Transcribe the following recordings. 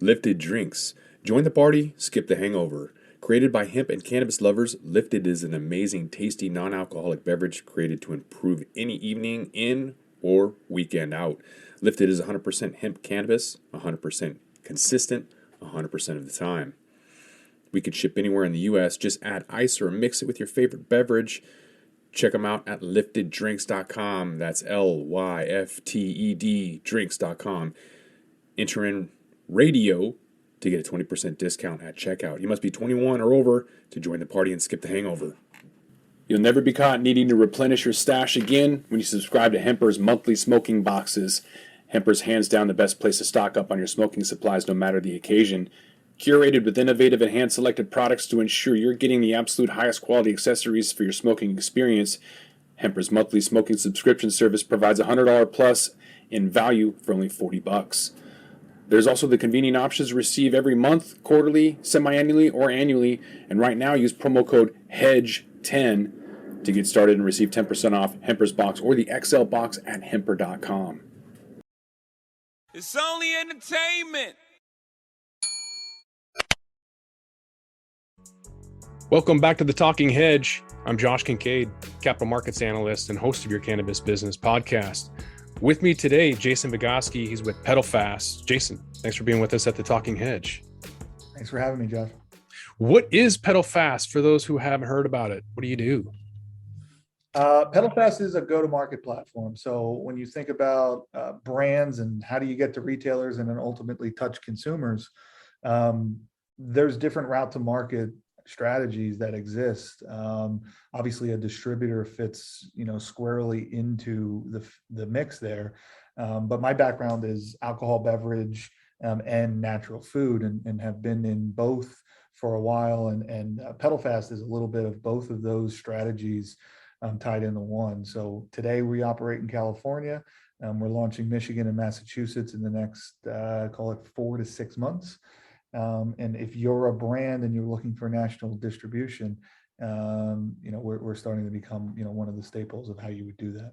Lifted Drinks. Join the party, skip the hangover. Created by hemp and cannabis lovers, Lifted is an amazing, tasty, non-alcoholic beverage created to improve any evening in or weekend out. Lifted is 100% hemp cannabis, 100% consistent, 100% of the time. We could ship anywhere in the U.S. Just add ice or mix it with your favorite beverage. Check them out at lifteddrinks.com. That's LYFTED drinks.com. Enter in radio to get a 20% discount at checkout. You must be 21 or over to join the party and skip the hangover. You'll never be caught needing to replenish your stash again when you subscribe to Hemper's monthly smoking boxes. Hemper's hands down the best place to stock up on your smoking supplies no matter the occasion. Curated with innovative and hand-selected products to ensure you're getting the absolute highest quality accessories for your smoking experience. Hemper's monthly smoking subscription service provides $100 plus in value for only $40. There's also the convenient options to receive every month, quarterly, semi-annually, or annually. And right now, use promo code HEDGE10 to get started and receive 10% off Hemper's box or the XL box at hemper.com. It's only entertainment. Welcome back to The Talking Hedge. I'm Josh Kincaid, capital markets analyst and host of your Cannabis Business Podcast. With me today, Jason Vegotsky. He's with Petalfast. Jason, thanks for being with us at The Talking Hedge. Thanks for having me, Josh. What is Petalfast for those who haven't heard about it? What do you do? Petalfast is a go-to-market platform. So when you think about brands and how do you get to retailers and then ultimately touch consumers, there's different route to market strategies that exist. Obviously, a distributor fits, squarely into the mix there. But my background is alcohol, beverage, and natural food, and have been in both for a while. And Petalfast is a little bit of both of those strategies tied into one. So today we operate in California. We're launching Michigan and Massachusetts in the next, call it 4 to 6 months. And if you're a brand and you're looking for national distribution, we're starting to become, one of the staples of how you would do that.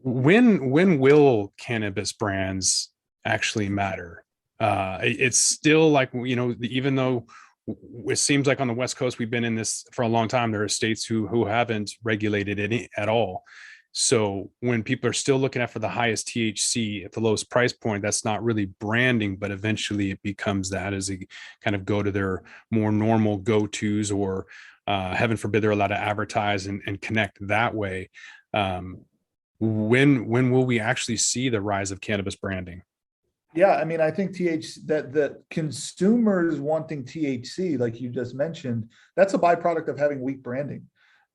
When will cannabis brands actually matter? It's still like, even though it seems like on the West Coast, we've been in this for a long time, there are states who haven't regulated it at all. So when people are still looking at for the highest THC at the lowest price point, that's not really branding, but eventually it becomes that as they kind of go to their more normal go-tos, or heaven forbid they're allowed to advertise and connect that way. When will we actually see the rise of cannabis branding? Yeah, I mean, I think that the consumers wanting THC, like you just mentioned, that's a byproduct of having weak branding.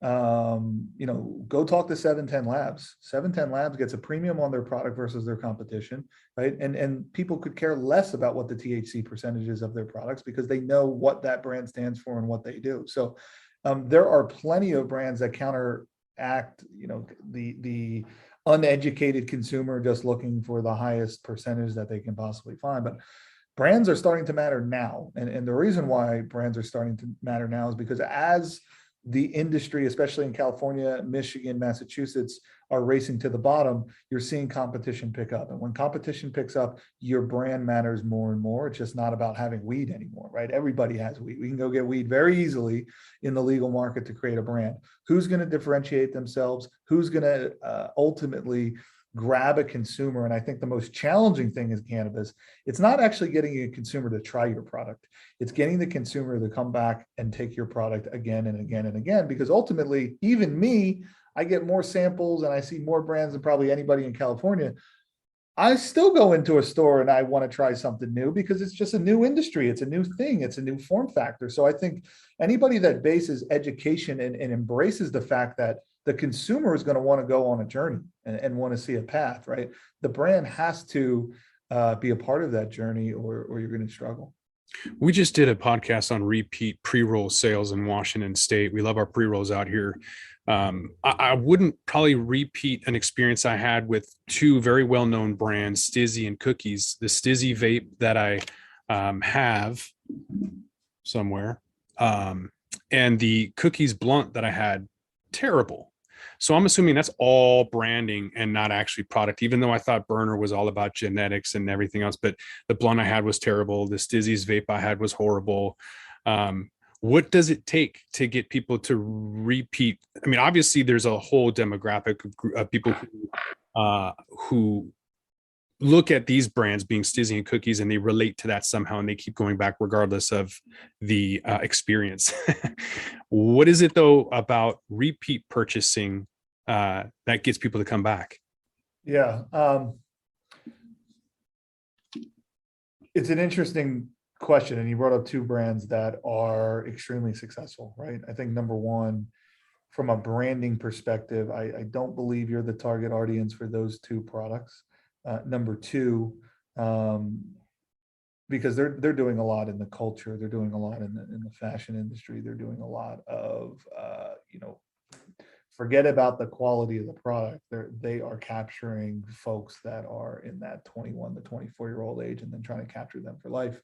Go talk to 710 Labs. 710 Labs gets a premium on their product versus their competition, right? And people could care less about what the THC percentages of their products because they know what that brand stands for and what they do. So there are plenty of brands that counteract, the uneducated consumer just looking for the highest percentage that they can possibly find. But brands are starting to matter now. And the reason why brands are starting to matter now is because as the industry, especially in California, Michigan, Massachusetts, are racing to the bottom, you're seeing competition pick up. And when competition picks up, your brand matters more and more. It's just not about having weed anymore, right? Everybody has weed. We can go get weed very easily in the legal market to create a brand. Who's going to differentiate themselves? Who's going to ultimately grab a consumer? And I think the most challenging thing is cannabis. It's not actually getting a consumer to try your product. It's getting the consumer to come back and take your product again and again and again, because ultimately, even me, I get more samples and I see more brands than probably anybody in California. I still go into a store and I want to try something new because it's just a new industry. It's a new thing. It's a new form factor. So I think anybody that bases education and embraces the fact that the consumer is going to want to go on a journey and want to see a path, right? The brand has to be a part of that journey or you're going to struggle. We just did a podcast on repeat pre-roll sales in Washington State. We love our pre-rolls out here. I wouldn't probably repeat an experience I had with two very well-known brands, Stizzy and Cookies. The Stizzy vape that I have somewhere, and the Cookies blunt that I had, terrible. So I'm assuming that's all branding and not actually product, even though I thought Burner was all about genetics and everything else. But the blunt I had was terrible. The Stizzy's vape I had was horrible. What does it take to get people to repeat? I mean, obviously, there's a whole demographic of people who look at these brands being Stizzy and Cookies and they relate to that somehow and they keep going back regardless of the experience. What is it though about repeat purchasing that gets people to come back? Yeah. It's an interesting question. And you brought up two brands that are extremely successful, right? I think number one, from a branding perspective, I don't believe you're the target audience for those two products. Number two, because they're doing a lot in the culture, they're doing a lot in the fashion industry, they're doing a lot of forget about the quality of the product. They are capturing folks that are in that 21 to 24-year-old age and then trying to capture them for life.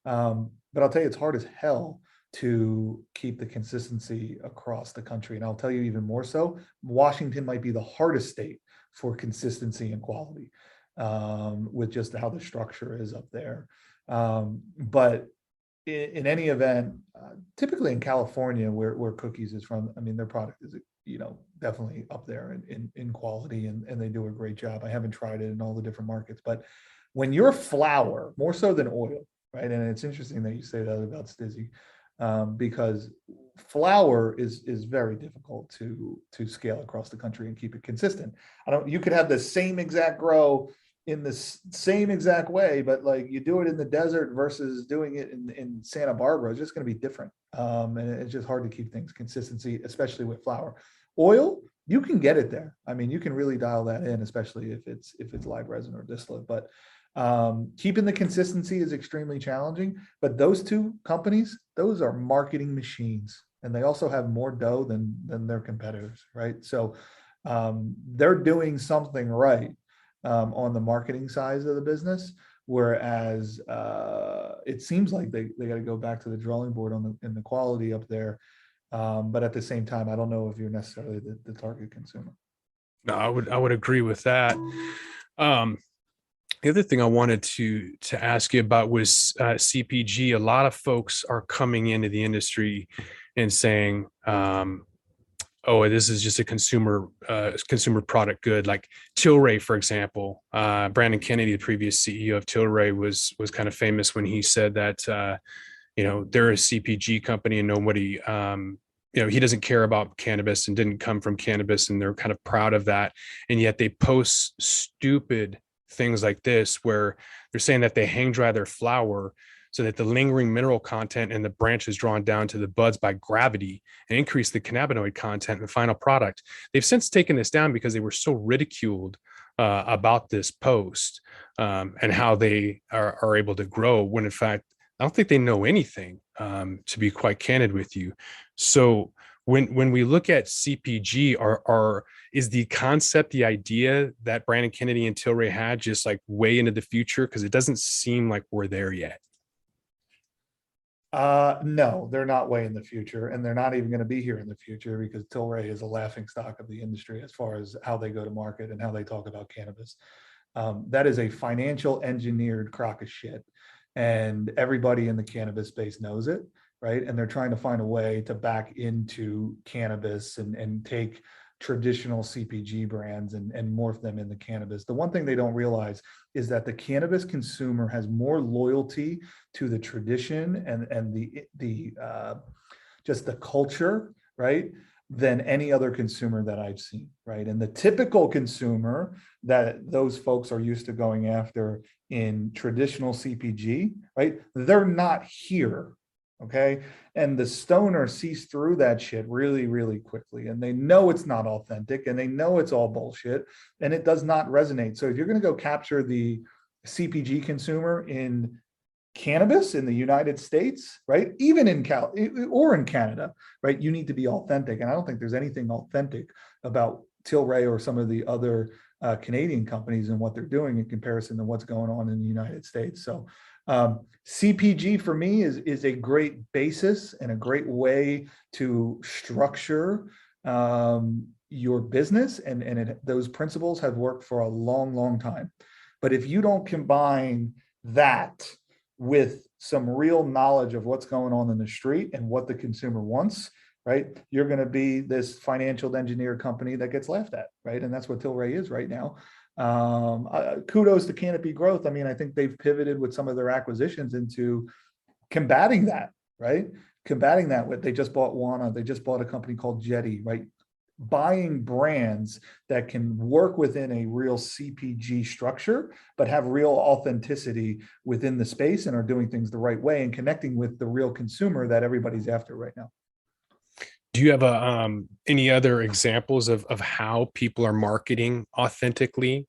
But I'll tell you, it's hard as hell to keep the consistency across the country. And I'll tell you even more so, Washington might be the hardest state for consistency and quality, with just how the structure is up there. But in any event, typically in California, where Cookies is from, I mean, their product is, definitely up there in quality, and they do a great job. I haven't tried it in all the different markets, but when your flour, more so than oil, right? And it's interesting that you say that about Stizzy, because flour is very difficult to scale across the country and keep it consistent. You could have the same exact grow in the same exact way, but like you do it in the desert versus doing it in Santa Barbara, it's just going to be different. And it's just hard to keep things consistency, especially with flour. Oil, you can get it there. I mean, you can really dial that in, especially if it's live resin or distillate. But keeping the consistency is extremely challenging. But those two companies, those are marketing machines, and they also have more dough than their competitors, right? So they're doing something right on the marketing side of the business, whereas it seems like they got to go back to the drawing board in the quality up there. But at the same time, I don't know if you're necessarily the target consumer. No, I would agree with that. The other thing I wanted to ask you about was CPG. A lot of folks are coming into the industry and saying, "Oh, this is just a consumer product good." Like Tilray, for example. Brandon Kennedy, the previous CEO of Tilray, was kind of famous when he said that they're a CPG company and nobody. He doesn't care about cannabis and didn't come from cannabis, and they're kind of proud of that. And yet they post stupid things like this where they're saying that they hang dry their flower so that the lingering mineral content in the branch is drawn down to the buds by gravity and increase the cannabinoid content in the final product. They've since taken this down because they were so ridiculed about this post and how they are able to grow, when in fact, I don't think they know anything, to be quite candid with you. So when we look at CPG, is the concept, the idea that Brandon Kennedy and Tilray had just like way into the future? Because it doesn't seem like we're there yet. No, they're not way in the future, and they're not even going to be here in the future, because Tilray is a laughing stock of the industry as far as how they go to market and how they talk about cannabis. That is a financial engineered crock of shit, and everybody in the cannabis space knows it, right? And they're trying to find a way to back into cannabis and take traditional CPG brands and morph them into cannabis. The one thing they don't realize is that the cannabis consumer has more loyalty to the tradition and the just the culture, right, than any other consumer that I've seen, right? And the typical consumer that those folks are used to going after in traditional CPG, right, they're not here. Okay. And the stoner sees through that shit really, really quickly. And they know it's not authentic, and they know it's all bullshit, and it does not resonate. So if you're going to go capture the CPG consumer in cannabis in the United States, right, even in or in Canada, right, you need to be authentic. And I don't think there's anything authentic about Tilray or some of the other Canadian companies and what they're doing in comparison to what's going on in the United States. So CPG for me is a great basis and a great way to structure your business, and those principles have worked for a long, long time. But if you don't combine that with some real knowledge of what's going on in the street and what the consumer wants, right, you're going to be this financial engineer company that gets laughed at, right? And that's what Tilray is right now. Kudos to Canopy Growth. I mean, I think they've pivoted with some of their acquisitions into combating that, right? Combating that with, they just bought Wana, they just bought a company called Jetty, right? Buying brands that can work within a real CPG structure, but have real authenticity within the space and are doing things the right way and connecting with the real consumer that everybody's after right now. Do you have any other examples of how people are marketing authentically?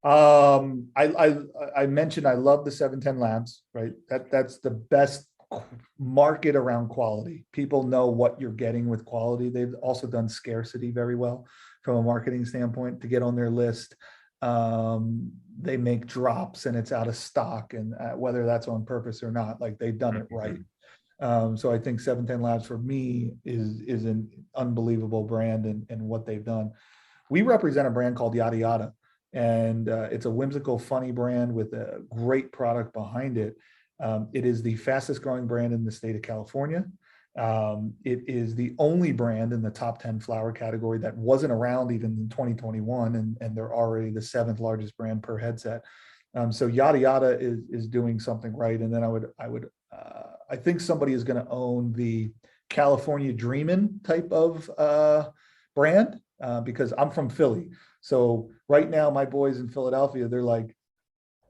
I mentioned I love the 710 Labs, right? That's the best market around quality. People know what you're getting with quality. They've also done scarcity very well from a marketing standpoint to get on their list. They make drops and it's out of stock, and whether that's on purpose or not, like they've done it right. So I think 710 Labs for me is an unbelievable brand and what they've done. We represent a brand called Yada Yada, and it's a whimsical, funny brand with a great product behind it. It is the fastest growing brand in the state of California. It is the only brand in the top 10 flower category that wasn't around even in 2021, and they're already the 7th largest brand per headset. So Yada Yada is doing something right. And then I think somebody is going to own the California Dreamin' type of brand, because I'm from Philly. So right now, my boys in Philadelphia,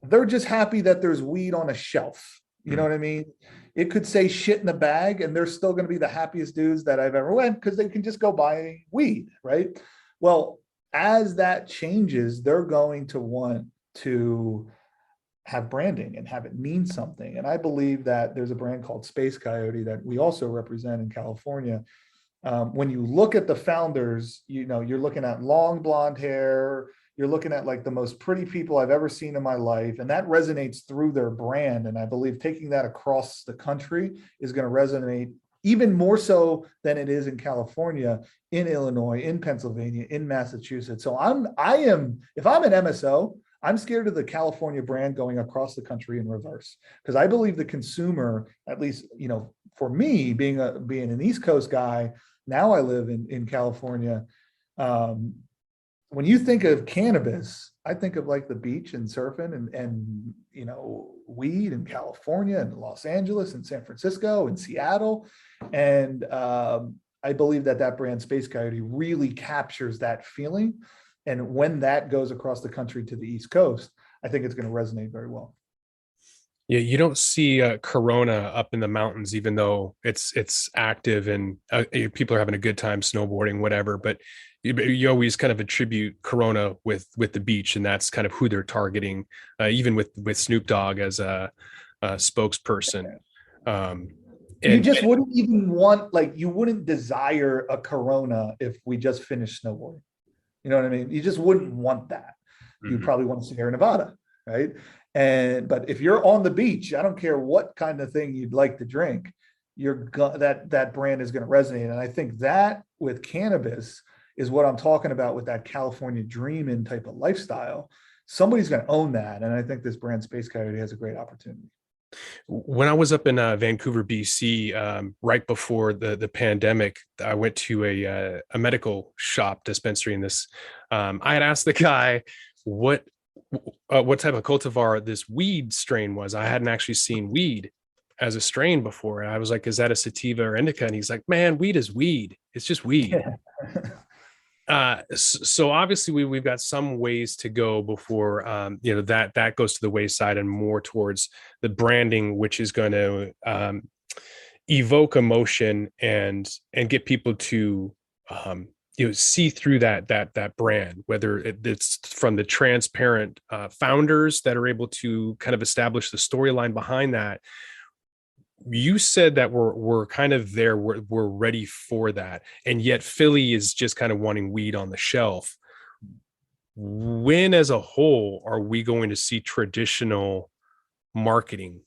they're just happy that there's weed on a shelf. You know what I mean? It could say shit in a bag and they're still going to be the happiest dudes that I've ever went, because they can just go buy weed, right? Well, as that changes, they're going to want to have branding and have it mean something. And I believe that there's a brand called Space Coyote that we also represent in California. When you look at the founders, you're looking at long blonde hair, you're looking at like the most pretty people I've ever seen in my life. And that resonates through their brand. And I believe taking that across the country is going to resonate even more so than it is in California, in Illinois, in Pennsylvania, in Massachusetts. So if I'm an MSO, I'm scared of the California brand going across the country in reverse, because I believe the consumer, at least, for me being an East Coast guy, now I live in California. When you think of cannabis, I think of like the beach and surfing and weed in California and Los Angeles and San Francisco and Seattle. And I believe that brand Space Coyote really captures that feeling. And when that goes across the country to the East Coast, I think it's going to resonate very well. Yeah, you don't see Corona up in the mountains, even though it's active and people are having a good time snowboarding, whatever. But you always kind of attribute Corona with the beach, and that's kind of who they're targeting, even with Snoop Dogg as a spokesperson. You just wouldn't even want, you wouldn't desire a Corona if we just finished snowboarding. You know what I mean? You just wouldn't want that. You probably want Sierra Nevada, right? But if you're on the beach, I don't care what kind of thing you'd like to drink, that brand is going to resonate. And I think that with cannabis is what I'm talking about with that California dreaming type of lifestyle. Somebody's going to own that. And I think this brand Space Coyote has a great opportunity. When I was up in Vancouver, BC, right before the pandemic, I went to a medical shop dispensary in this. I had asked the guy what type of cultivar this weed strain was. I hadn't actually seen weed as a strain before. And I was like, is that a sativa or indica? And he's like, man, weed is weed. It's just weed. So obviously we've got some ways to go before that goes to the wayside and more towards the branding, which is going to evoke emotion and get people to see through that brand, whether it's from the transparent founders that are able to kind of establish the storyline behind that. You said that we're kind of there, we're ready for that, and yet Philly is just kind of wanting weed on the shelf. When as a whole are we going to see traditional marketing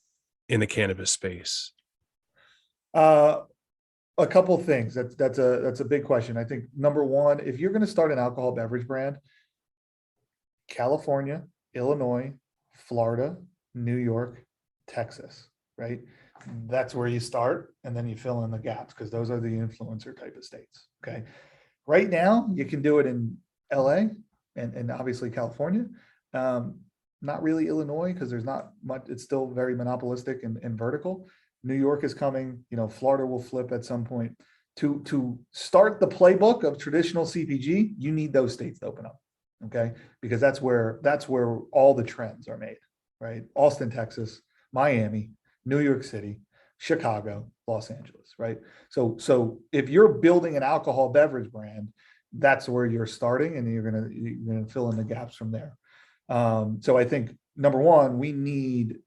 in the cannabis space? A couple of things. That's a big question. I think number one, if you're going to start an alcohol beverage brand, California, Illinois, Florida, New York, Texas, right? That's where you start, and then you fill in the gaps because those are the influencer type of states. Okay. Right now, you can do it in LA and obviously California. Not really Illinois because there's not much, it's still very monopolistic and vertical. New York is coming, Florida will flip at some point. To start the playbook of traditional CPG, you need those states to open up. Okay. Because that's where all the trends are made, right? Austin, Texas, Miami, New York City, Chicago, Los Angeles, right? So if you're building an alcohol beverage brand, that's where you're starting, and you're gonna fill in the gaps from there. So I think number one, we need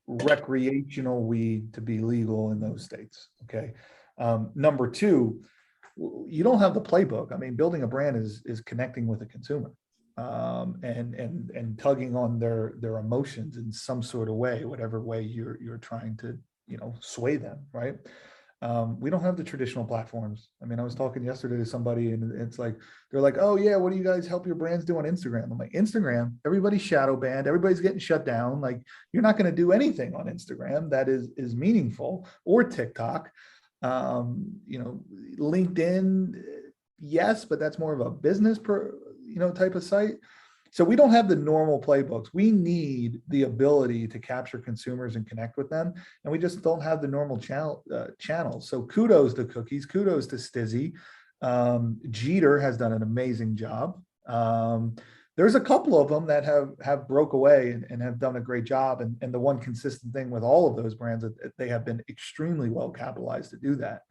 recreational weed to be legal in those states. Okay. Number two, you don't have the playbook. I mean, building a brand is connecting with a consumer, and tugging on their emotions in some sort of way, whatever way you're trying to sway them, right? We don't have the traditional platforms. I mean, I was talking yesterday to somebody, and it's like they're like, "Oh yeah, what do you guys help your brands do on Instagram?" I'm like, "Instagram, everybody's shadow banned, everybody's getting shut down. Like, you're not going to do anything on Instagram that is meaningful, or TikTok." LinkedIn, yes, but that's more of a business type of site. So we don't have the normal playbooks. We need the ability to capture consumers and connect with them, and we just don't have the normal channels. So kudos to Cookies, kudos to Stizzy. Jeter has done an amazing job. There's a couple of them that have broke away and have done a great job. And the one consistent thing with all of those brands, that they have been extremely well capitalized to do that.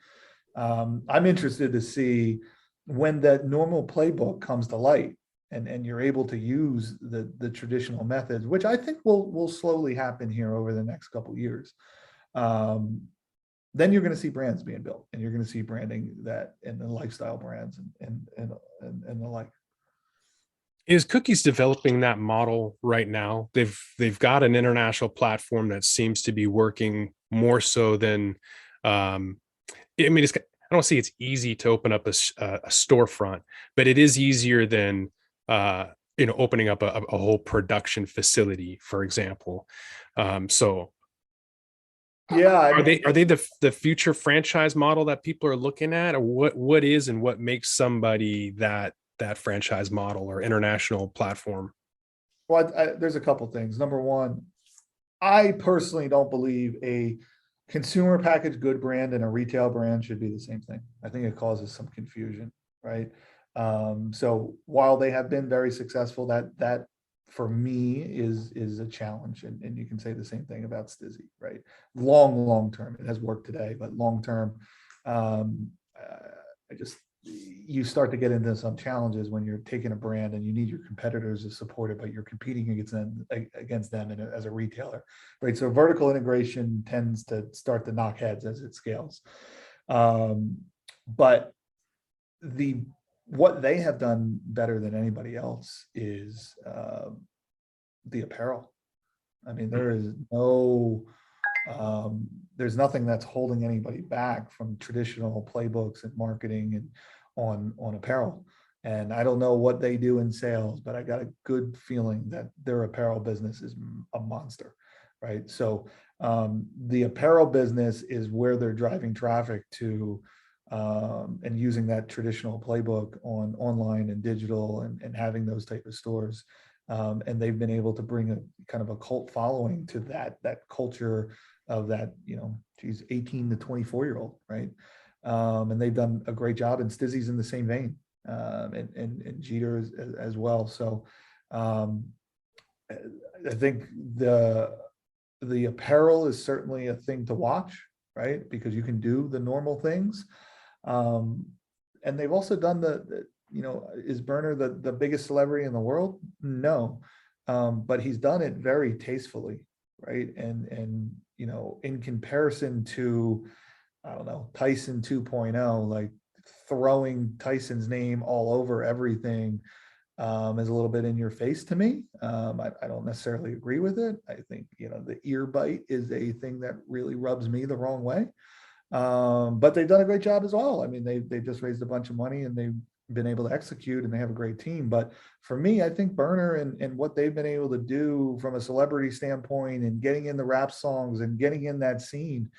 I'm interested to see when that normal playbook comes to light, and you're able to use the traditional methods, which I think will slowly happen here over the next couple of years. Then you're going to see brands being built, and you're going to see branding that, and the lifestyle brands and the like. Is Cookies developing that model right now? They've got an international platform that seems to be working more so than, I mean, I don't say it's easy to open up a storefront, but it is easier than opening up a whole production facility, for example. So yeah, are they the future franchise model that people are looking at, or what is and what makes somebody that franchise model or international platform? Well, there's a couple things. Number one, I personally don't believe a consumer packaged good brand and a retail brand should be the same thing. I think it causes some confusion, right? So while they have been very successful, that for me is a challenge, and you can say the same thing about Stizzy, right? Long term, it has worked today, but long term, you start to get into some challenges when you're taking a brand and you need your competitors to support it, but you're competing against them as a retailer, right? So vertical integration tends to start to knock heads as it scales. But what they have done better than anybody else is the apparel. I mean, there's nothing that's holding anybody back from traditional playbooks and marketing and on apparel. And I don't know what they do in sales, but I got a good feeling that their apparel business is a monster, right? So the apparel business is where they're driving traffic to, and using that traditional playbook online and digital, and having those type of stores. And they've been able to bring a kind of a cult following to that culture of that, 18 to 24-year-old, right? And they've done a great job, and Stizzy's in the same vein, and Jeter as well. So I think the apparel is certainly a thing to watch, right? Because you can do the normal things. And they've also done is Berner the biggest celebrity in the world? No. But he's done it very tastefully, right? And in comparison to, I don't know, Tyson 2.0, like throwing Tyson's name all over everything is a little bit in your face to me. I don't necessarily agree with it. I think, the ear bite is a thing that really rubs me the wrong way. But they've done a great job as well. I mean, they just raised a bunch of money and they've been able to execute, and they have a great team. But for me, I think Burner and what they've been able to do from a celebrity standpoint and getting in the rap songs and getting in that scene,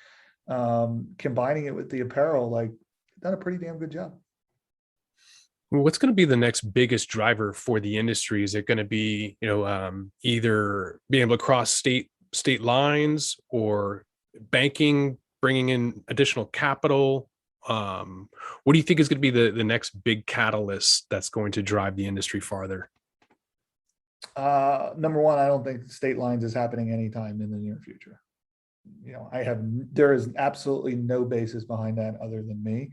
combining it with the apparel, like, done a pretty damn good job. What's going to be the next biggest driver for the industry? Is it going to be, either being able to cross state lines, or banking, bringing in additional capital? What do you think is going to be the next big catalyst that's going to drive the industry farther? Number one, I don't think state lines is happening anytime in the near future. There is absolutely no basis behind that other than me.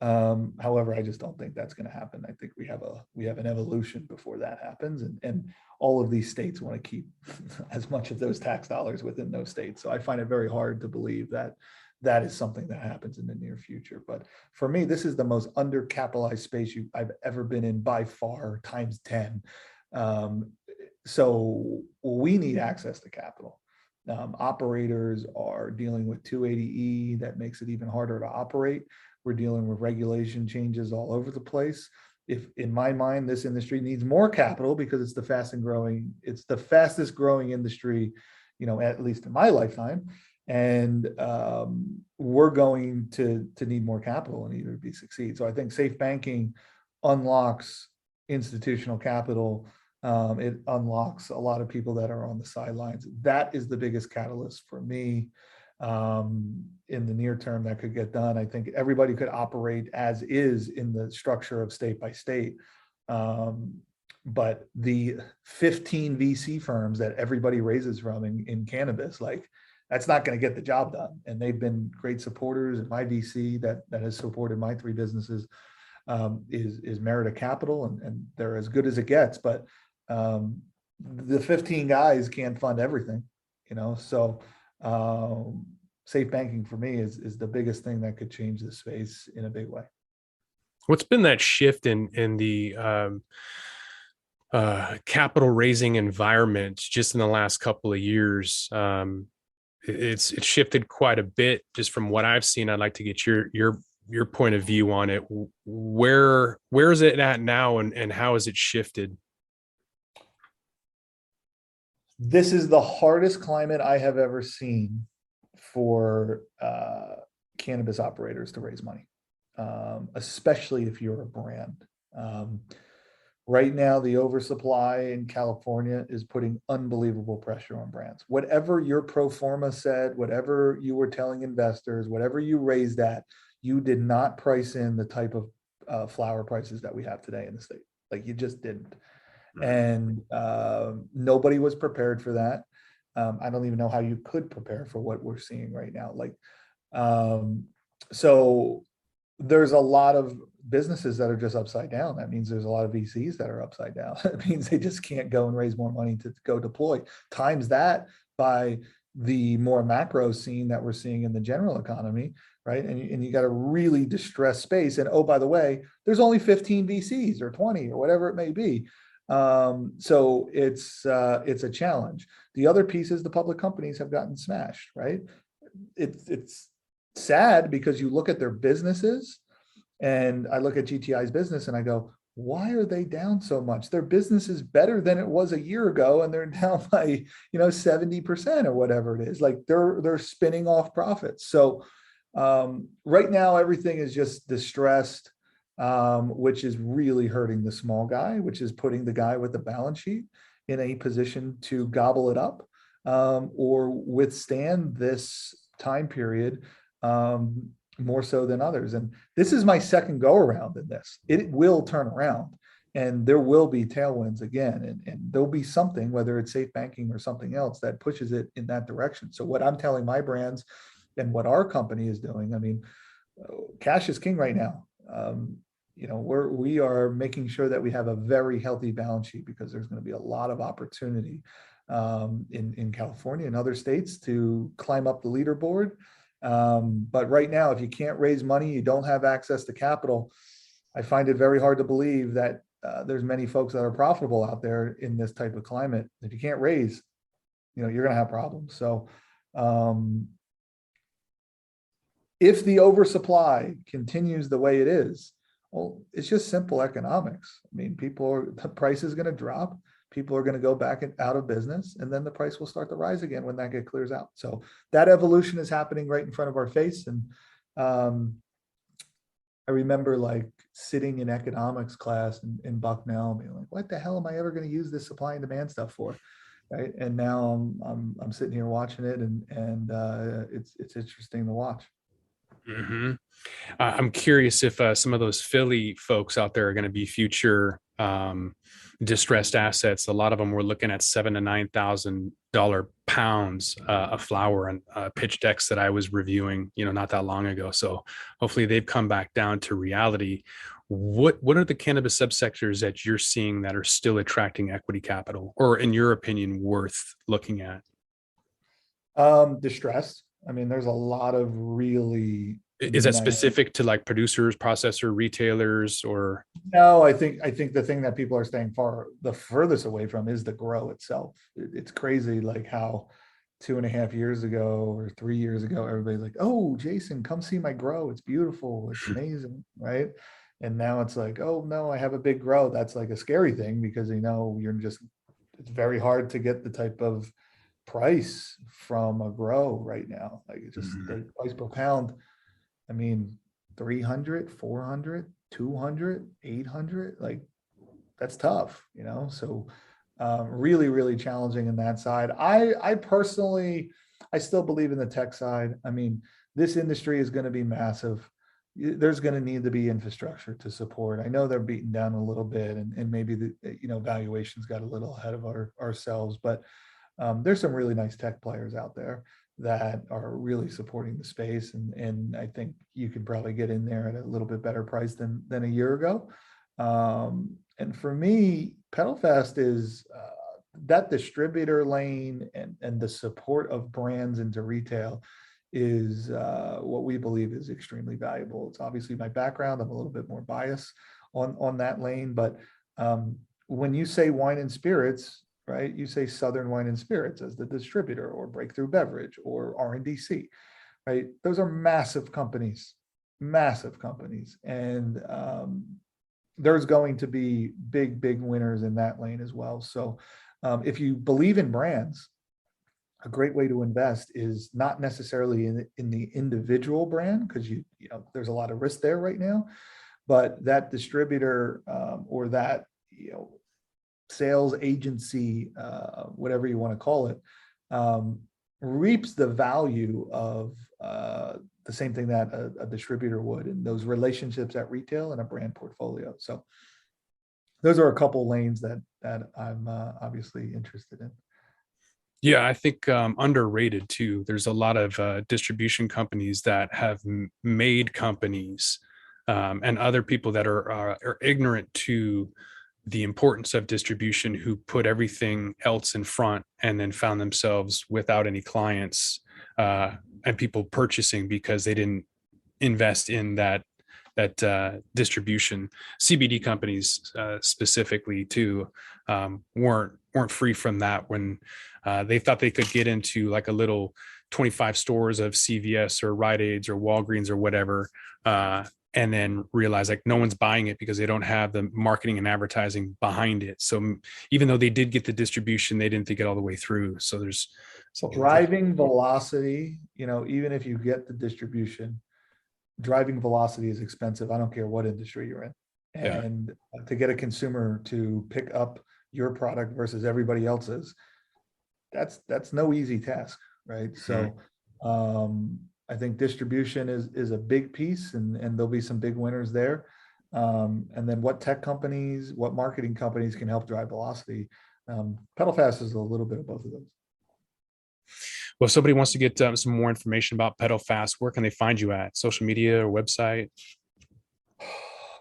However, I just don't think that's going to happen. I think we have an evolution before that happens, and all of these states want to keep as much of those tax dollars within those states. So I find it very hard to believe that that is something that happens in the near future. But for me, this is the most undercapitalized space I've ever been in by far, times 10. So we need access to capital. Operators are dealing with 280E that makes it even harder to operate. We're dealing with regulation changes all over the place. If, in my mind, this industry needs more capital because it's the fastest growing industry, at least in my lifetime. And we're going to need more capital in order to succeed. So I think safe banking unlocks institutional capital. It unlocks a lot of people that are on the sidelines. That is the biggest catalyst for me. In the near term, that could get done. I think everybody could operate as is in the structure of state by state. But the 15 VC firms that everybody raises from in cannabis, like, that's not going to get the job done. And they've been great supporters. And my VC that has supported my 3 businesses is Merida Capital, and they're as good as it gets. But the 15 guys can't fund everything, so safe banking for me is the biggest thing that could change the space in a big way. What's been that shift in the capital raising environment just in the last couple of years? It's shifted quite a bit just from what I've seen. I'd like to get your point of view on it. Where is it at now, and how has it shifted? This is the hardest climate I have ever seen for cannabis operators to raise money, especially if you're a brand. Right now, the oversupply in California is putting unbelievable pressure on brands. Whatever your pro forma said, whatever you were telling investors, whatever you raised at, you did not price in the type of flower prices that we have today in the state. Like, you just didn't. And nobody was prepared for that. I don't even know how you could prepare for what we're seeing right now. So there's a lot of businesses that are just upside down. That means there's a lot of VCs that are upside down. It means they just can't go and raise more money to go deploy. Times that by the more macro scene that we're seeing in the general economy, right? And you got a really distressed space. And oh, by the way, there's only 15 VCs or 20 or whatever it may be. So it's a challenge. The other piece is the public companies have gotten smashed, right? It's sad because you look at their businesses, and I look at GTI's business and I go, why are they down so much? Their business is better than it was a year ago, and they're down by 70% or whatever it is. Like, they're spinning off profits. So right now everything is just distressed, which is really hurting the small guy, which is putting the guy with the balance sheet in a position to gobble it up, or withstand this time period more so than others. And this is my second go around in this. It will turn around, and there will be tailwinds again, and there'll be something, whether it's safe banking or something else, that pushes it in that direction. So what I'm telling my brands and what our company is doing, I mean, cash is king right now. We are making sure that we have a very healthy balance sheet, because there's going to be a lot of opportunity in California and other states to climb up the leaderboard. But right now, if you can't raise money, you don't have access to capital, I find it very hard to believe that there's many folks that are profitable out there in this type of climate. If you can't raise, you're going to have problems. So if the oversupply continues the way it is, well, it's just simple economics. I mean, the price is going to drop. People are going to go back out of business, and then the price will start to rise again when that clears out. So that evolution is happening right in front of our face. And I remember like sitting in economics class in Bucknell, being like, "What the hell am I ever going to use this supply and demand stuff for?" Right? And now I'm sitting here watching it, and it's interesting to watch. Mm-hmm. I'm curious if some of those Philly folks out there are going to be future distressed assets. A lot of them were looking at $7,000 to $9,000 pounds of flower and pitch decks that I was reviewing, not that long ago. So hopefully they've come back down to reality. What are the cannabis subsectors that you're seeing that are still attracting equity capital, or in your opinion, worth looking at? Distressed. I mean, there's a lot of really Is that nice. specific to like producers, processor, retailers, or? No, I think the thing that people are staying the furthest away from is the grow itself. It's crazy, like how 2.5 years ago or 3 years ago, everybody's like, "Oh, Jason, come see my grow. It's beautiful. It's amazing," right? And now it's like, "Oh no, I have a big grow." That's like a scary thing because it's very hard to get the type of price from a grow right now. Like it's just the price per pound. I mean, 300, 400, 200, 800, like that's tough, So really, really challenging in that side. I personally, I still believe in the tech side. I mean, this industry is going to be massive. There's going to need to be infrastructure to support. I know they're beaten down a little bit, and maybe the valuations got a little ahead of ourselves, but there's some really nice tech players out there that are really supporting the space, and I think you could probably get in there at a little bit better price than a year ago. And for me, Petalfast is that distributor lane and the support of brands into retail is what we believe is extremely valuable. It's obviously my background. I'm a little bit more biased on that lane, but when you say wine and spirits, right? You say Southern Wine and Spirits as the distributor, or Breakthrough Beverage, or RNDC, right? Those are massive companies, and there's going to be big winners in that lane as well. So if you believe in brands, a great way to invest is not necessarily in the individual brand, because there's a lot of risk there right now, but that distributor or that sales agency, whatever you want to call it, reaps the value of the same thing that a distributor would, in those relationships at retail and a brand portfolio. So those are a couple lanes that I'm obviously interested in. Yeah, I think underrated too. There's a lot of distribution companies that have made companies, and other people that are ignorant to the importance of distribution, who put everything else in front and then found themselves without any clients and people purchasing because they didn't invest in that distribution. CBD companies specifically too weren't free from that when they thought they could get into like a little 25 stores of CVS or Rite Aids or Walgreens or whatever, and then realize like no one's buying it because they don't have the marketing and advertising behind it. So even though they did get the distribution, they didn't think it all the way through. So there's driving velocity, even if you get the distribution, driving velocity is expensive. I don't care what industry you're in. And to get a consumer to pick up your product versus everybody else's, that's no easy task, right? So I think distribution is a big piece, and there'll be some big winners there. And then what tech companies, what marketing companies can help drive velocity. Petalfast is a little bit of both of those. Well, if somebody wants to get some more information about Petalfast, where can they find you at? Social media or website?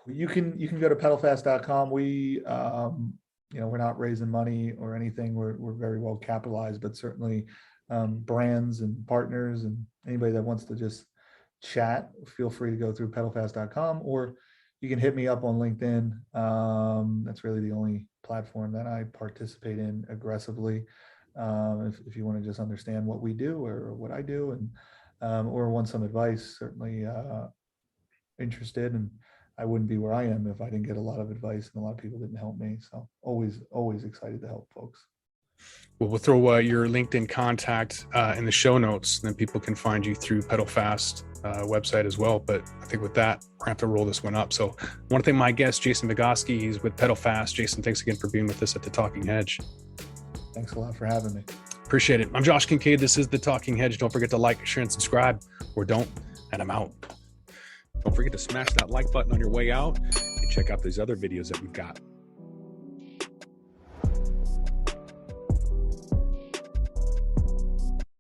You can go to petalfast.com. We we're not raising money or anything. We're very well capitalized, but certainly brands and partners and anybody that wants to just chat, feel free to go through petalfast.com, or you can hit me up on LinkedIn. That's really the only platform that I participate in aggressively. If you want to just understand what we do or what I do, and or want some advice, certainly interested. And I wouldn't be where I am if I didn't get a lot of advice, and a lot of people didn't help me. So always excited to help folks. Well, we'll throw your LinkedIn contact in the show notes, then people can find you through Petalfast website as well. But I think with that, we're gonna have to roll this one up. So I want to thank my guest, Jason Vegotsky. He's with Petalfast. Jason, thanks again for being with us at The Talking Hedge. Thanks a lot for having me. Appreciate it. I'm Josh Kincaid. This is The Talking Hedge. Don't forget to like, share, and subscribe, or don't, and I'm out. Don't forget to smash that like button on your way out and check out these other videos that we've got.